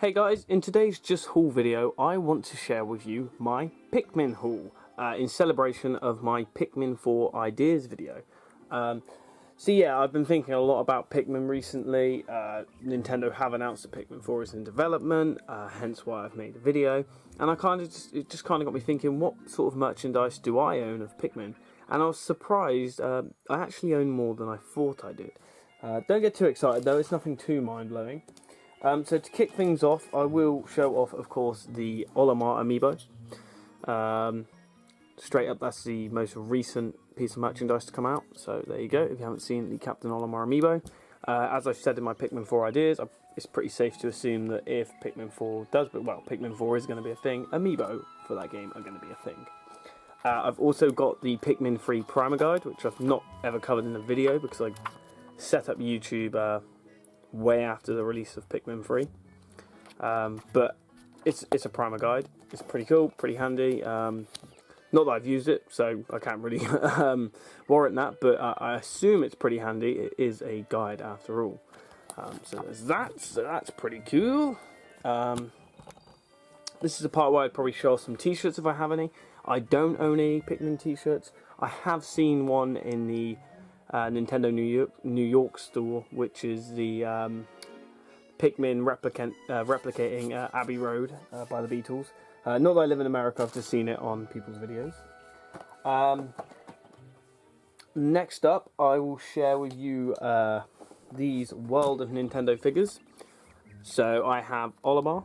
Hey guys, in today's Just Haul video, I want to share with you my Pikmin haul in celebration of my Pikmin 4 ideas video. So yeah, I've been thinking a lot about Pikmin recently. Nintendo have announced that Pikmin 4 is in development, hence why I've made a video. And it just kind of got me thinking, what sort of merchandise do I own of Pikmin? And I was surprised, I actually own more than I thought I did. Don't get too excited though, it's nothing too mind-blowing. So to kick things off, I will show off, of course, the Olimar Amiibo. Straight up, that's the most recent piece of merchandise to come out. So there you go, if you haven't seen the Captain Olimar Amiibo. As I've said in my Pikmin 4 ideas, it's pretty safe to assume that if Pikmin 4 does, but well, Pikmin 4 is going to be a thing, Amiibo for that game are going to be a thing. I've also got the Pikmin 3 Primer Guide, which I've not ever covered in a video because I set up YouTube way after the release of Pikmin 3, but it's a primer guide. It's pretty cool, pretty handy. Not that I've used it, so I can't really warrant that, but I assume it's pretty handy. It is a guide after all. So there's that, so that's pretty cool. This is the part where I'd probably show off some t-shirts if I have any. I don't own any Pikmin t-shirts. I have seen one in the Nintendo New York store, which is the Pikmin replicating Abbey Road by the Beatles. Not that I live in America, I've just seen it on people's videos. Next up, I will share with you these World of Nintendo figures. So I have Olimar,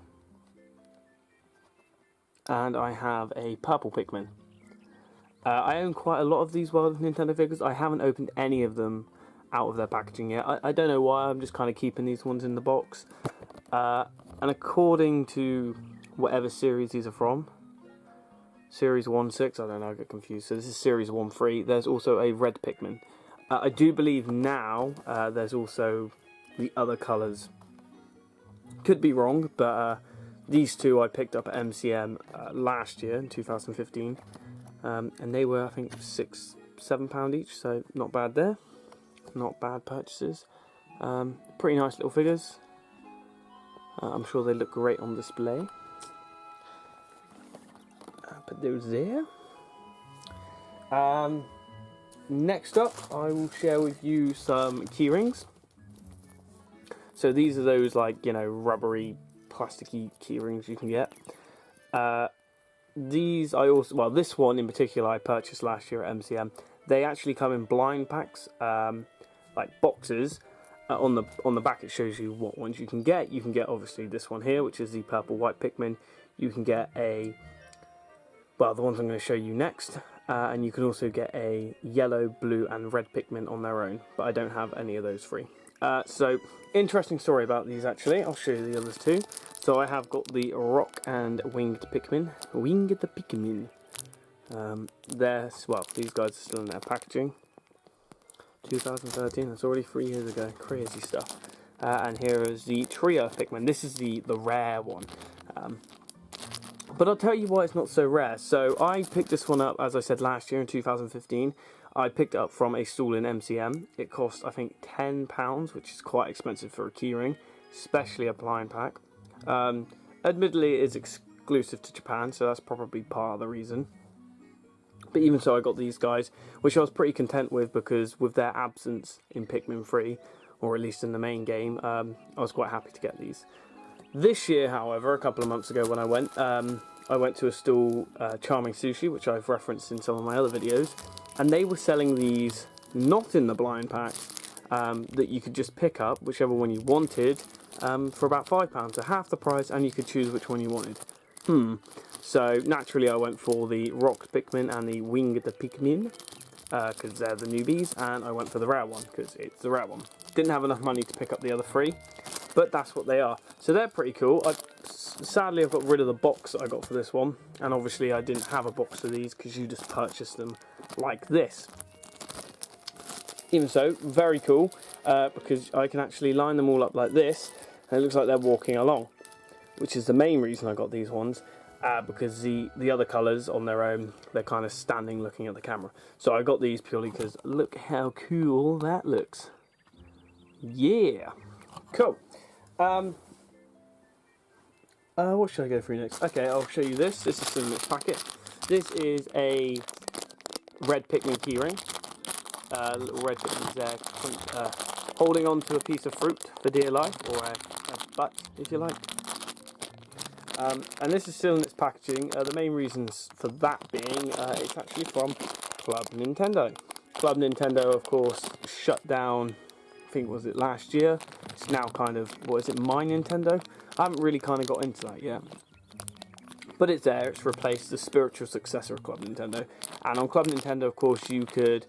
and I have a purple Pikmin. I own quite a lot of these World of Nintendo figures. I haven't opened any of them out of their packaging yet. I don't know why, I'm just kind of keeping these ones in the box. And according to whatever series these are from, Series 1-6, I don't know, I get confused. So this is Series 1-3, there's also a red Pikmin. I do believe now there's also the other colours. Could be wrong, but these two I picked up at MCM last year in 2015. And they were, I think, £6-7 each, so not bad there. Not bad purchases. Pretty nice little figures. I'm sure they look great on display. Put those there. Next up, I will share with you some keyrings. So these are those, like, you know, rubbery, plasticky keyrings you can get. These I also, well, this one in particular I purchased last year at MCM. They actually come in blind packs, like boxes. On the back it shows you what ones you can get. You can get obviously this one here, which is the purple white Pikmin. You can get the ones I'm going to show you next, and you can also get a yellow, blue, and red Pikmin on their own. But I don't have any of those free. So interesting story about these actually. I'll show you the others too. So I have got the Rock and Winged Pikmin. These guys are still in their packaging. 2013, that's already 3 years ago. Crazy stuff. And here is the Trio Pikmin. This is the rare one. But I'll tell you why it's not so rare. So I picked this one up, as I said, last year in 2015. I picked it up from a stall in MCM. It cost, I think, £10, which is quite expensive for a keyring, especially a blind pack. Admittedly, it is exclusive to Japan, so that's probably part of the reason. But even so, I got these guys, which I was pretty content with, because with their absence in Pikmin 3, or at least in the main game, I was quite happy to get these. This year, however, a couple of months ago when I went to a stall, Charming Sushi, which I've referenced in some of my other videos, and they were selling these not in the blind pack, that you could just pick up, whichever one you wanted, for about £5, so half the price, and you could choose which one you wanted. So naturally I went for the Rock Pikmin and the Winged Pikmin, because they're the newbies, and I went for the rare one, because it's the rare one. Didn't have enough money to pick up the other 3, but that's what they are. So they're pretty cool. Sadly I've got rid of the box that I got for this one, and obviously I didn't have a box of these, because you just purchase them like this. Even so, very cool, because I can actually line them all up like this, and it looks like they're walking along, which is the main reason I got these ones, because the other colours on their own, they're kind of standing looking at the camera. So I got these purely because look how cool that looks. Yeah, cool. What should I go through next? Okay, I'll show you this. This is still in its packet. This is a red Pikmin Keyring. Little red Pikmin's there, holding on to a piece of fruit for dear life, or a butt, if you like. And this is still in its packaging. The main reasons for that being, it's actually from Club Nintendo. Club Nintendo, of course, shut down, I think, was it last year? It's now kind of, what is it, My Nintendo? I haven't really kind of got into that yet. But it's there, it's replaced the spiritual successor of Club Nintendo. And on Club Nintendo, of course, you could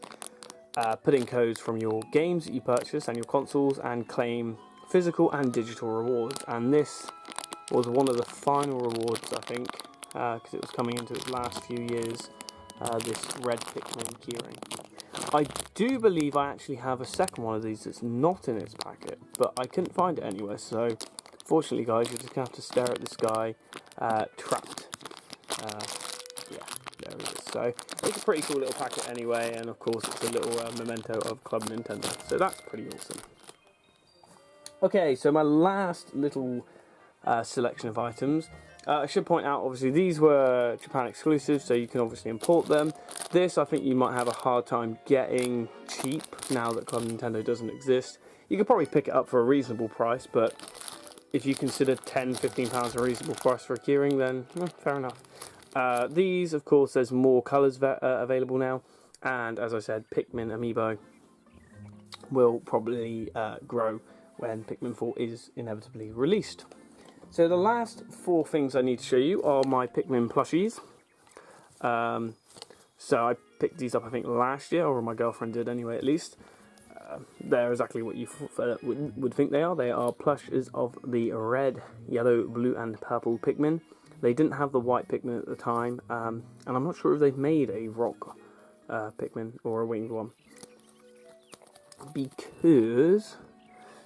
put in codes from your games that you purchase and your consoles and claim physical and digital rewards. And this was one of the final rewards, I think, because it was coming into its last few years, this red Pikmin Keyring. I do believe I actually have a second one of these that's not in its packet, but I couldn't find it anywhere, so fortunately, guys, you're just going to have to stare at this guy trapped. Yeah, there he is. So it's a pretty cool little packet anyway, and of course it's a little memento of Club Nintendo, so that's pretty awesome. Okay, so my last little selection of items. I should point out, obviously, these were Japan exclusives, so you can obviously import them. This, I think you might have a hard time getting cheap now that Club Nintendo doesn't exist. You could probably pick it up for a reasonable price, but if you consider £10–15 a reasonable price for a keyring, then fair enough. These, of course, there's more colours available now, and as I said, Pikmin Amiibo will probably grow when Pikmin 4 is inevitably released. So the last 4 things I need to show you are my Pikmin Plushies. So I picked these up, I think, last year, or my girlfriend did anyway, at least. They're exactly what you would think they are. They are plushes of the red, yellow, blue and purple Pikmin. They didn't have the white Pikmin at the time, and I'm not sure if they've made a rock Pikmin or a winged one, because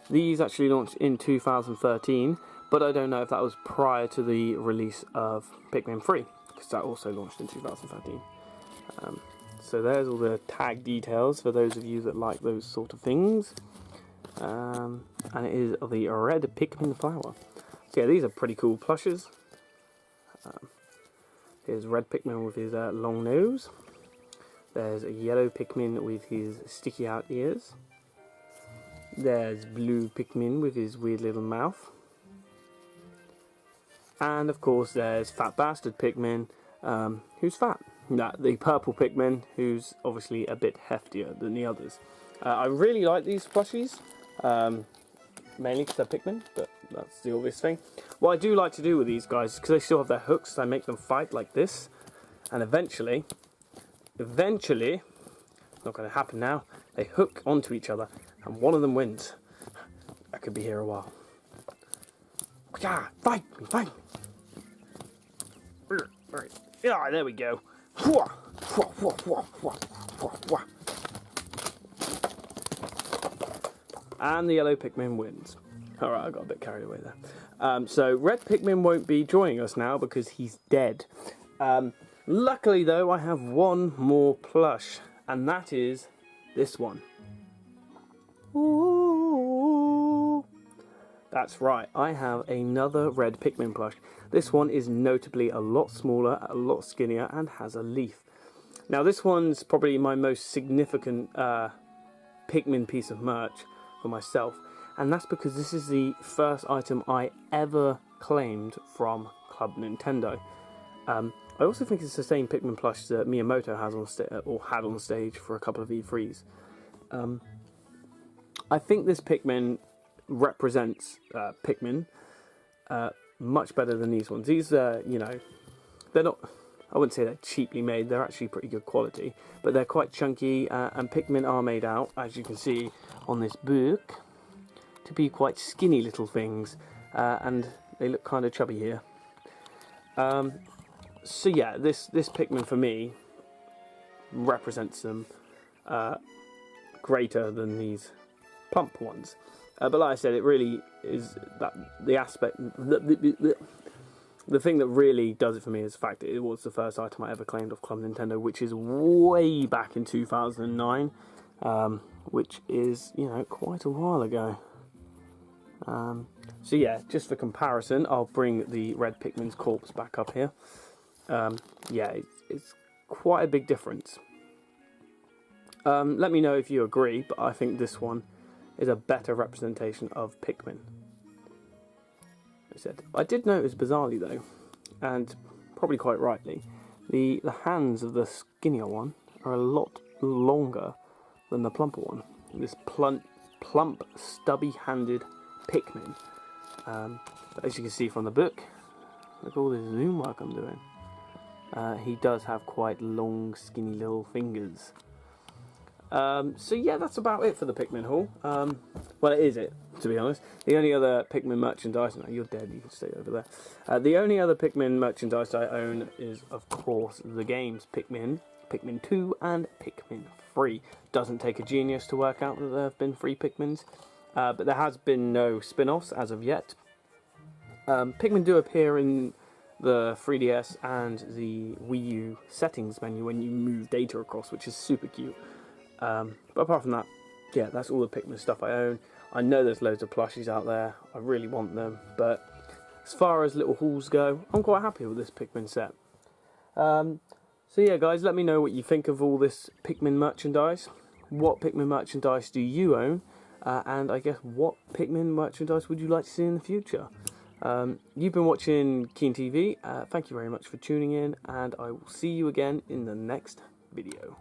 these actually launched in 2013, but I don't know if that was prior to the release of Pikmin 3, because that also launched in 2013. So there's all the tag details for those of you that like those sort of things. And it is the red Pikmin flower. So yeah, these are pretty cool plushes. Here's red Pikmin with his long nose. There's a yellow Pikmin with his sticky out ears. There's blue Pikmin with his weird little mouth. And of course there's fat bastard Pikmin, who's fat. The purple Pikmin, who's obviously a bit heftier than the others. I really like these plushies, mainly because they're Pikmin, but that's the obvious thing. What I do like to do with these guys, because they still have their hooks, I make them fight like this, and eventually, not going to happen now, they hook onto each other, and one of them wins. I could be here a while. Yeah, fight me, fight me. Right. Yeah, there we go. And the yellow Pikmin wins. Alright, I got a bit carried away there. So red Pikmin won't be joining us now because he's dead. Luckily though, I have one more plush, and that is this one. Ooh. That's right, I have another red Pikmin plush. This one is notably a lot smaller, a lot skinnier, and has a leaf. Now this one's probably my most significant Pikmin piece of merch for myself, and that's because this is the first item I ever claimed from Club Nintendo. I also think it's the same Pikmin plush that Miyamoto has on had on stage for a couple of E3s. I think this Pikmin represents Pikmin much better than these ones. These, you know, they're not, I wouldn't say they're cheaply made, they're actually pretty good quality, but they're quite chunky, and Pikmin are made out, as you can see on this book, to be quite skinny little things, and they look kind of chubby here. So yeah, this Pikmin for me represents them greater than these plump ones. But like I said, it really is that the aspect, the thing that really does it for me is the fact that it was the first item I ever claimed off Club Nintendo, which is way back in 2009, which is, you know, quite a while ago. So yeah, just for comparison, I'll bring the red Pikmin's corpse back up here. Yeah, it's quite a big difference. Let me know if you agree, but I think this one is a better representation of Pikmin. I did notice bizarrely though, and probably quite rightly, the hands of the skinnier one are a lot longer than the plumper one. This plump, stubby-handed Pikmin. But as you can see from the book, look at all this zoom work I'm doing. He does have quite long, skinny little fingers. So yeah, that's about it for the Pikmin haul. Well, it is it, to be honest. The only other Pikmin merchandise... No, you're dead, you can stay over there. The only other Pikmin merchandise I own is, of course, the games Pikmin, Pikmin 2 and Pikmin 3. Doesn't take a genius to work out that there have been 3 Pikmins. But there has been no spin-offs as of yet. Pikmin do appear in the 3DS and the Wii U settings menu when you move data across, which is super cute. But apart from that, yeah, that's all the Pikmin stuff I own. I know there's loads of plushies out there. I really want them. But as far as little hauls go, I'm quite happy with this Pikmin set. So yeah, guys, let me know what you think of all this Pikmin merchandise. What Pikmin merchandise do you own? And I guess what Pikmin merchandise would you like to see in the future? You've been watching Keen TV. Thank you very much for tuning in, and I will see you again in the next video.